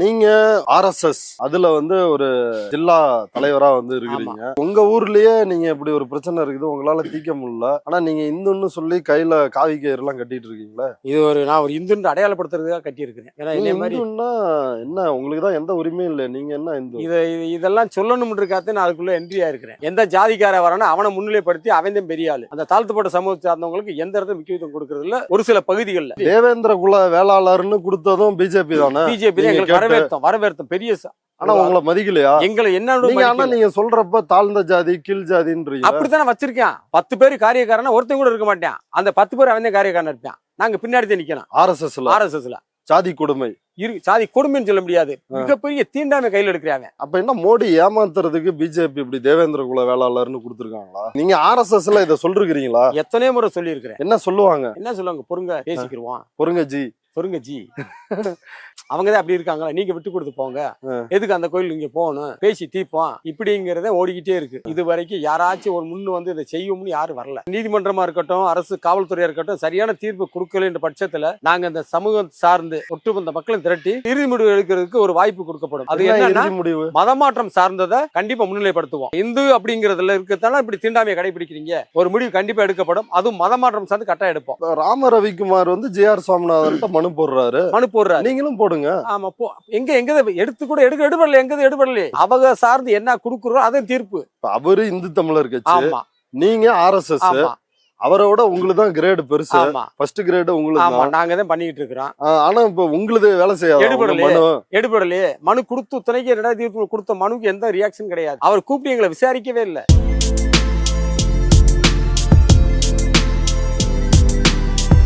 நீங்க RSS அதுல வந்து ஒரு ஜில்லா தலைவரா வந்து இருக்கிறீங்க. உங்க ஊர்லயே நீங்க இப்படி ஒரு பிரச்சனை இருக்குது, உங்களால தீர்க்க முடியல. ஆனா நீங்க இந்துன்னு சொல்லி கையில காவி கயிறு எல்லாம் கட்டிட்டு இருக்கீங்களா? இது நான் ஒரு இந்துன்னு அடையாளப்படுத்துறதுக்காக கட்டி இருக்கிறேன். ஏன்னா நீங்க என்ன மாதிரி இந்துன்னா என்ன, உங்களுக்கு தான் எந்த உரிமையும் இல்லை, நீங்க என்ன இந்து? இதெல்லாம் சொல்லணும்னு இருக்காது. நான் அதுக்குள்ள என்ட்ரியா இருக்கிறேன். எந்த ஜாதிக்கார வரானோ அவனை முன்னிலைப்படுத்தி அவன் தான் பெரிய ஆளு. அந்த தாழ்த்தப்பட்ட சமூகத்தை சார்ந்தவங்களுக்கு எந்த இடத்துல முக்கியத்துவம் கொடுக்கறது இல்ல. ஒரு சில பகுதிகளில் தேவேந்திர குல வேளாளர்னு கொடுத்ததும் பிஜேபி தானே. பிஜேபி எங்களுக்கு வரவேற்றம் பெரிய. ஆனா உங்களை மதிக்கலையா? எங்களை என்ன நீங்க சொல்றப்ப தாழ்ந்த ஜாதி கீழ் ஜாதின்றீங்க. அப்படித்தானே வச்சிருக்கேன். 10 பேர் காரியக்காரனா ஒருத்தன் கூட இருக்க மாட்டான். அந்த 10 பேர் அவன் காரியக்காரன் இருப்பான். நாங்க பின்னாடி தான் நிக்கலாம். RSSல சாதி கொடுமை சாதி கொடுமைன்னு சொல்ல முடியாது. மிகப்பெரிய தீண்டாமை கையில் எடுக்கிறாங்க. அப்ப என்ன மோடி ஏமாத்துறதுக்கு பிஜேபி இப்படி தேவேந்திர குல வேளாளர்னு கொடுத்துருக்காங்களா? நீங்க RSSல இதை சொல்லிருக்கீங்களா? எத்தனை முறை சொல்லி இருக்கிறேன். என்ன சொல்லுவாங்க? பொறுங்க பேசிக்கிருவோம். பொறுங்க ஜி அவங்கதான் அப்படி இருக்காங்களா, நீங்க விட்டு கொடுத்து போங்க, எதுக்கு அந்த கோயில் இங்க போகணும், பேசி தீர்ப்போம், இப்படிங்கிறத ஓடிக்கிட்டே இருக்கு. இது வரைக்கும் யாராச்சும் ஒரு முன்னு வந்து இதை செய்யும்னு யாரும் வரல. நீதிமன்றமா இருக்கட்டும், அரசு காவல்துறையா இருக்கட்டும், சரியான தீர்ப்பு கொடுக்கல என்ற பட்சத்துல நாங்க இந்த சமூகம் சார்ந்து ஒட்டுமொத்த மக்களும் திரட்டி இறுதி முடிவு எடுக்கிறதுக்கு ஒரு வாய்ப்பு கொடுக்கப்படும். அது என்ன முடிவு? மதமாற்றம் சார்ந்ததை கண்டிப்பா முன்னிலைப்படுத்துவோம். இந்து அப்படிங்கறதுல இருக்கத்தால இப்படி தீண்டாமையை கடைபிடிக்கிறீங்க, ஒரு முடிவு கண்டிப்பா எடுக்கப்படும். அதுவும் மதமாற்றம் சார்ந்து கட்டாயம் எடுப்போம். ராம ரவிக்குமார் வந்து JR சுவாமிநாதன் மனு போடுறாரு. நீங்களும் போடுங்க. ஆமா, எங்க எடுத்து கூட எடுபடல, எடுபடல. அவங்க சார்ந்து என்ன குடுக்குறோம் அதான் தீர்ப்பு. அவரு இந்து தமிழர் கட்சி, நீங்க RSS. அவரோட உங்களுக்கு தான் கிரேடு பெருசு. ஃபர்ஸ்ட் கிரேடு உங்களுக்கு நாங்க தான் பண்ணிட்டு இருக்கோம். ஆனா இப்ப உங்களுக்கு வேலை செய்யாது. எடுபடலையே மனு கொடுத்து துணைக்கு 2020 கொடுத்த மனுக்கு எந்த ரியாக்ஷன் கிடையாது. அவர் கூப்பிட்டு எங்களை விசாரிக்கவே இல்லை.